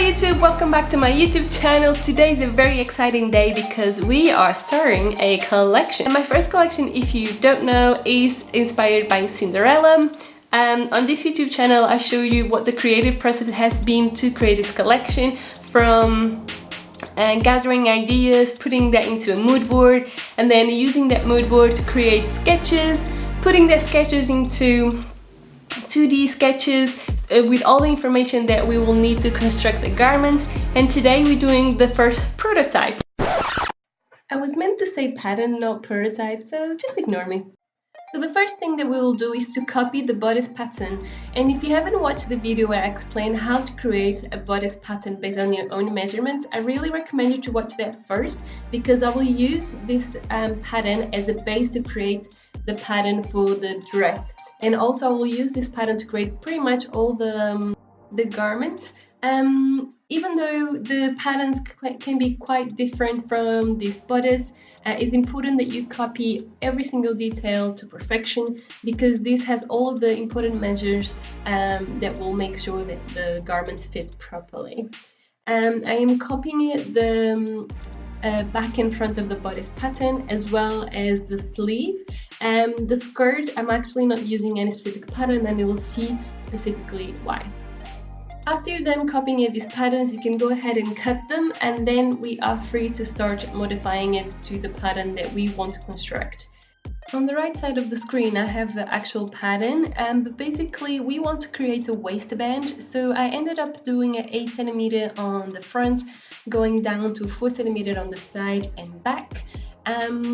YouTube, welcome back to my YouTube channel. Today is a very exciting day because we are starting a collection. And my first collection, if you don't know, is inspired by Cinderella. On this YouTube channel I show you what the creative process has been to create this collection, from gathering ideas, putting that into a mood board, and then using that mood board to create sketches, putting the sketches into 2D sketches with all the information that we will need to construct the garment. And today we're doing the first prototype. I was meant to say pattern, not prototype, so just ignore me. So the first thing that we will do is to copy the bodice pattern. And if you haven't watched the video where I explain how to create a bodice pattern based on your own measurements, I really recommend you to watch that first, because I will use this pattern as a base to create the pattern for the dress. And also I will use this pattern to create pretty much all the garments. Even though the patterns can be quite different from this bodice, it's important that you copy every single detail to perfection, because this has all of the important measures that will make sure that the garments fit properly. I am copying the back and front of the bodice pattern, as well as the sleeve. The skirt, I'm actually not using any specific pattern, and you will see specifically why. After you're done copying these patterns, you can go ahead and cut them, and then we are free to start modifying it to the pattern that we want to construct. On the right side of the screen I have the actual pattern, but basically we want to create a waistband, so I ended up doing an 8 cm on the front, going down to 4 cm on the side and back.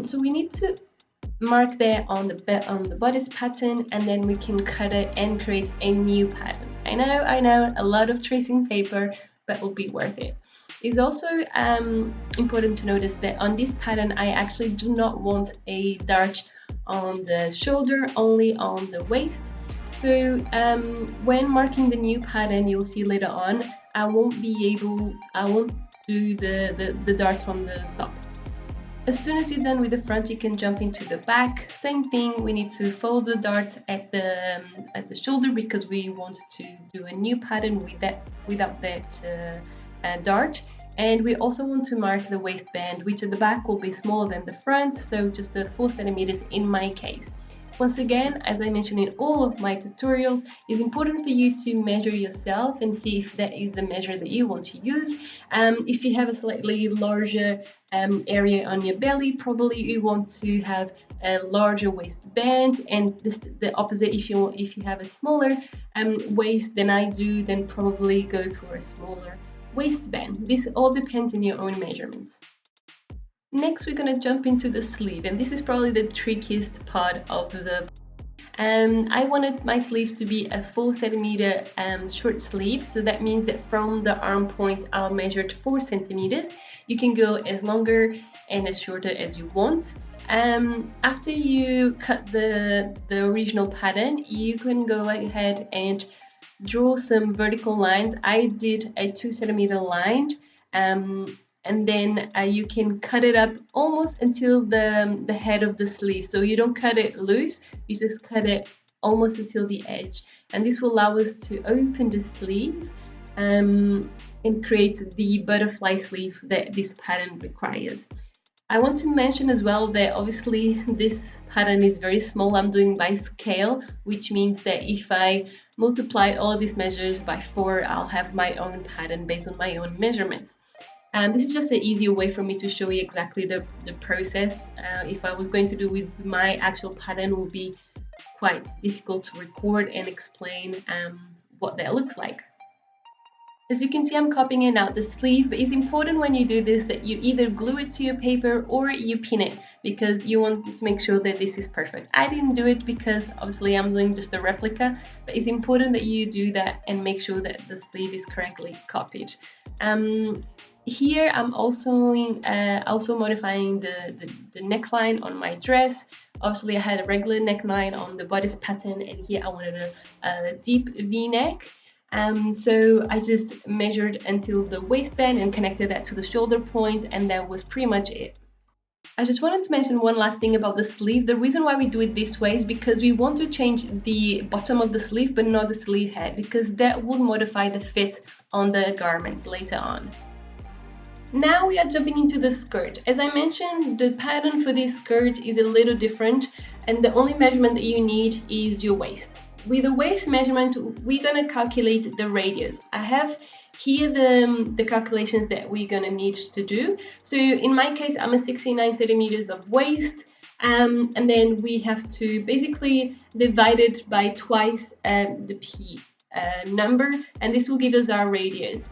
So we need to mark there on the bodice pattern, and then we can cut it and create a new pattern. I know, a lot of tracing paper, but it will be worth it. It's also important to notice that on this pattern I actually do not want a dart on the shoulder, only on the waist. So when marking the new pattern, you'll see later on, I won't do the dart on the top. As soon as you're done with the front, you can jump into the back. Same thing, we need to fold the dart at the shoulder, because we want to do a new pattern without that dart. And we also want to mark the waistband, which at the back will be smaller than the front, so just 4 cm in my case. Once again, as I mentioned in all of my tutorials, it's important for you to measure yourself and see if that is a measure that you want to use. If you have a slightly larger area on your belly, probably you want to have a larger waistband, and the opposite, if you have a smaller waist than I do, then probably go for a smaller waistband. This all depends on your own measurements. Next, we're going to jump into the sleeve, and this is probably the trickiest part of the I wanted my sleeve to be a 4 cm short sleeve, so that means that from the arm point I'll measure 4 cm. You can go as longer and as shorter as you want. After you cut the original pattern, you can go ahead and draw some vertical lines. I did a 2 cm line, and then you can cut it up almost until the head of the sleeve. So you don't cut it loose, you just cut it almost until the edge, and this will allow us to open the sleeve and create the butterfly sleeve that this pattern requires. I want to mention as well that obviously this pattern is very small. I'm doing by scale, which means that if I multiply all of these measures by 4, I'll have my own pattern based on my own measurements. And this is just an easier way for me to show you exactly the process. If I was going to do with my actual pattern, it would be quite difficult to record and explain what that looks like. As you can see, I'm copying it out the sleeve, but it's important when you do this that you either glue it to your paper or you pin it, because you want to make sure that this is perfect. I didn't do it because obviously I'm doing just a replica, but it's important that you do that and make sure that the sleeve is correctly copied. Here I'm also modifying the neckline on my dress. Obviously I had a regular neckline on the bodice pattern, and here I wanted a deep V-neck. So I just measured until the waistband and connected that to the shoulder point, and that was pretty much it. I just wanted to mention one last thing about the sleeve. The reason why we do it this way is because we want to change the bottom of the sleeve but not the sleeve head, because that would modify the fit on the garments later on. Now we are jumping into the skirt. As I mentioned, the pattern for this skirt is a little different, and the only measurement that you need is your waist. With the waist measurement, we're gonna calculate the radius. I have here the calculations that we're gonna need to do. So in my case, I'm a 69 centimeters of waist, and then we have to basically divide it by twice the P number, and this will give us our radius.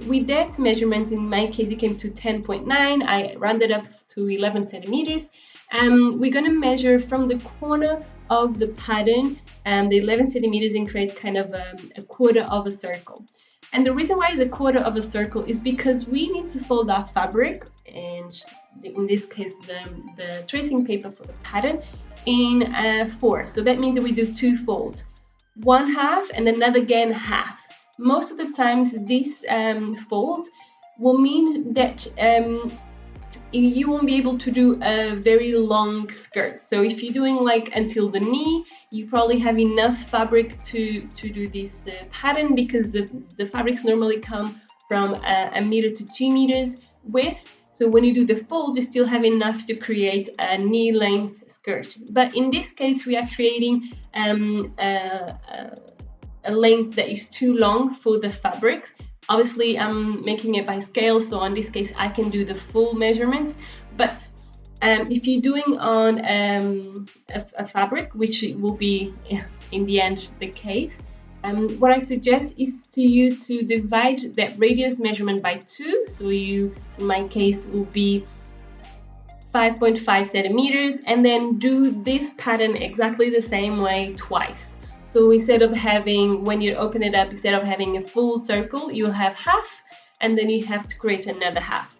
With that measurement, in my case, it came to 10.9. I rounded up to 11 centimeters. We're going to measure from the corner of the pattern the 11 centimeters and create kind of a quarter of a circle. And the reason why it's a quarter of a circle is because we need to fold our fabric, and in this case the tracing paper for the pattern, in 4. So that means that we do 2 folds, one half and another again half. Most of the times this fold will mean that you won't be able to do a very long skirt. So if you're doing like until the knee, you probably have enough fabric to do this pattern, because the fabrics normally come from 1 meter to 2 meters width. So when you do the fold, you still have enough to create a knee length skirt. But in this case, we are creating a length that is too long for the fabrics. Obviously, I'm making it by scale, so in this case, I can do the full measurement. But if you're doing on a fabric, which will be in the end the case, what I suggest is to you to divide that radius measurement by 2. So you, in my case, will be 5.5 centimeters, and then do this pattern exactly the same way twice. So instead of having, when you open it up, instead of having a full circle, you'll have half, and then you have to create another half.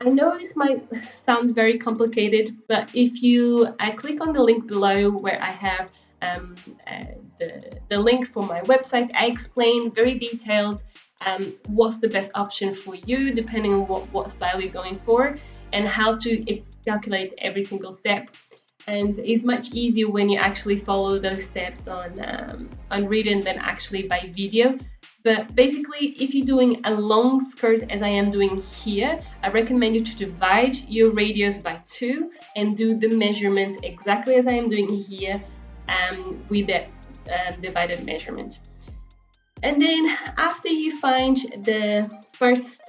I know this might sound very complicated, but if you click on the link below where I have the link for my website, I explain very detailed what's the best option for you, depending on what style you're going for, and how to calculate every single step. And it's much easier when you actually follow those steps on written than actually by video. But basically, if you're doing a long skirt, as I am doing here, I recommend you to divide your radius by 2 and do the measurements exactly as I am doing here with that divided measurement. And then after you find the first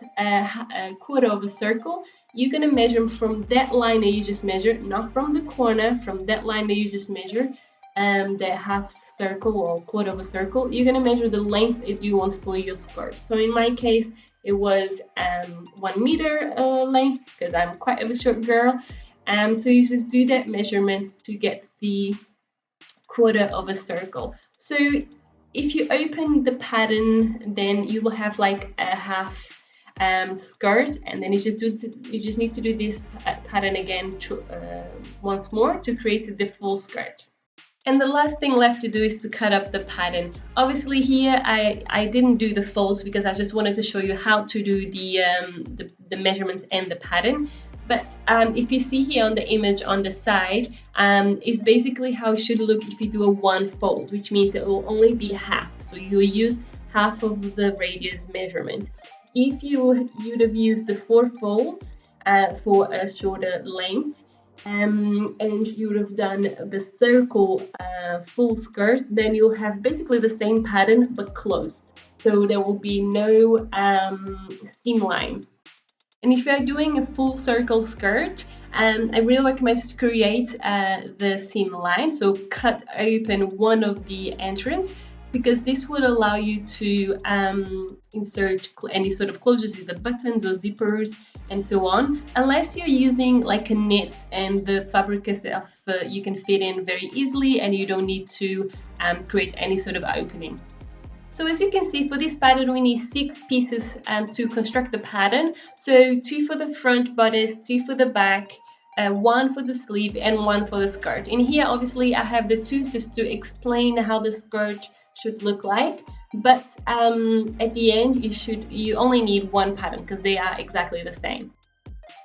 quarter of a circle, you're going to measure from that line that you just measured, not from the corner, from that line that you just measured, the half circle or quarter of a circle. You're going to measure the length that you want for your skirt. So in my case, it was 1 meter length, because I'm quite of a short girl. So you just do that measurement to get the quarter of a circle. So if you open the pattern, then you will have like a half skirt, and then you just need to do this pattern again once more to create the full skirt. And the last thing left to do is to cut up the pattern. Obviously here I didn't do the folds because I just wanted to show you how to do the measurements and the pattern. But if you see here on the image on the side, is basically how it should look if you do a 1 fold, which means it will only be half. So you will use half of the radius measurement. If you'd have used the 4 folds for a shorter length, and you would have done the circle full skirt, then you'll have basically the same pattern but closed. So there will be no seam line. And if you're doing a full circle skirt, I really recommend to create the seam line. So cut open one of the entrance, because this would allow you to insert any sort of closures, either buttons or zippers and so on, unless you're using like a knit and the fabric itself you can fit in very easily and you don't need to create any sort of opening. So as you can see, for this pattern we need 6 pieces to construct the pattern. So 2 for the front bodice, 2 for the back, 1 for the sleeve and 1 for the skirt. In here obviously I have the 2 just to explain how the skirt should look like, but at the end you only need 1 pattern because they are exactly the same.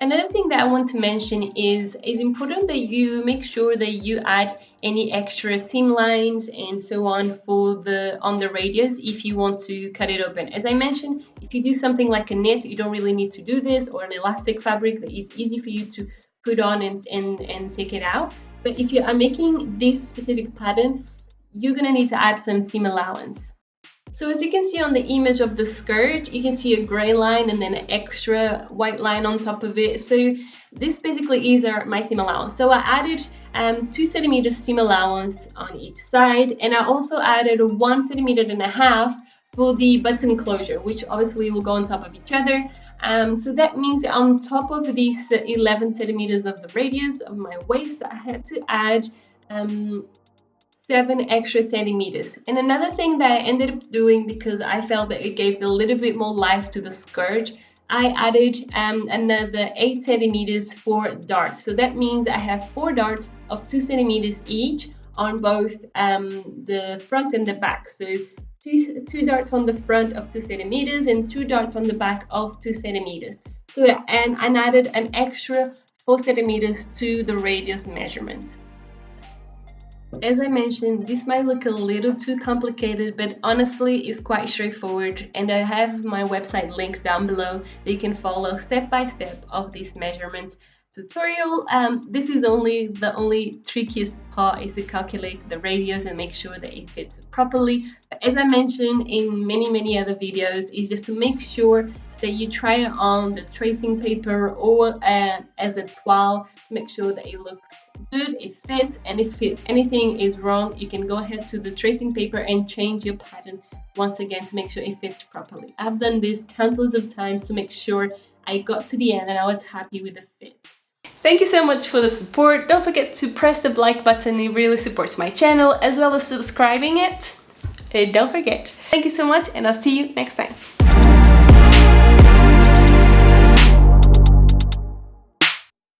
Another thing that I want to mention is it's important that you make sure that you add any extra seam lines and so on for on the radius if you want to cut it open. As I mentioned, if you do something like a knit, you don't really need to do this, or an elastic fabric that is easy for you to put on and take it out. But if you are making this specific pattern, you're gonna need to add some seam allowance. So as you can see on the image of the skirt, you can see a gray line and then an extra white line on top of it. So this basically is my seam allowance. So I added 2 centimeters seam allowance on each side, and I also added 1.5 centimeters for the button closure, which obviously will go on top of each other. So that means on top of these 11 centimeters of the radius of my waist, I had to add 7 extra centimeters. And another thing that I ended up doing, because I felt that it gave a little bit more life to the skirt, I added another 8 centimeters for darts. So that means I have 4 darts of 2 centimeters each on both the front and the back. So two darts on the front of 2 centimeters and 2 darts on the back of 2 centimeters. So and I added an extra 4 centimeters to the radius measurement. As I mentioned, this might look a little too complicated, but honestly it's quite straightforward, and I have my website linked down below that you can follow step by step of this measurement tutorial. This is the only trickiest part is to calculate the radius and make sure that it fits properly. But as I mentioned in many other videos, is just to make sure that you try it on the tracing paper or as a toile to make sure that it looks good, it fits, and if anything is wrong, you can go ahead to the tracing paper and change your pattern once again to make sure it fits properly. I've done this countless of times to make sure I got to the end and I was happy with the fit. Thank you so much for the support. Don't forget to press the like button, it really supports my channel, as well as subscribing it. Don't forget. Thank you so much, and I'll see you next time.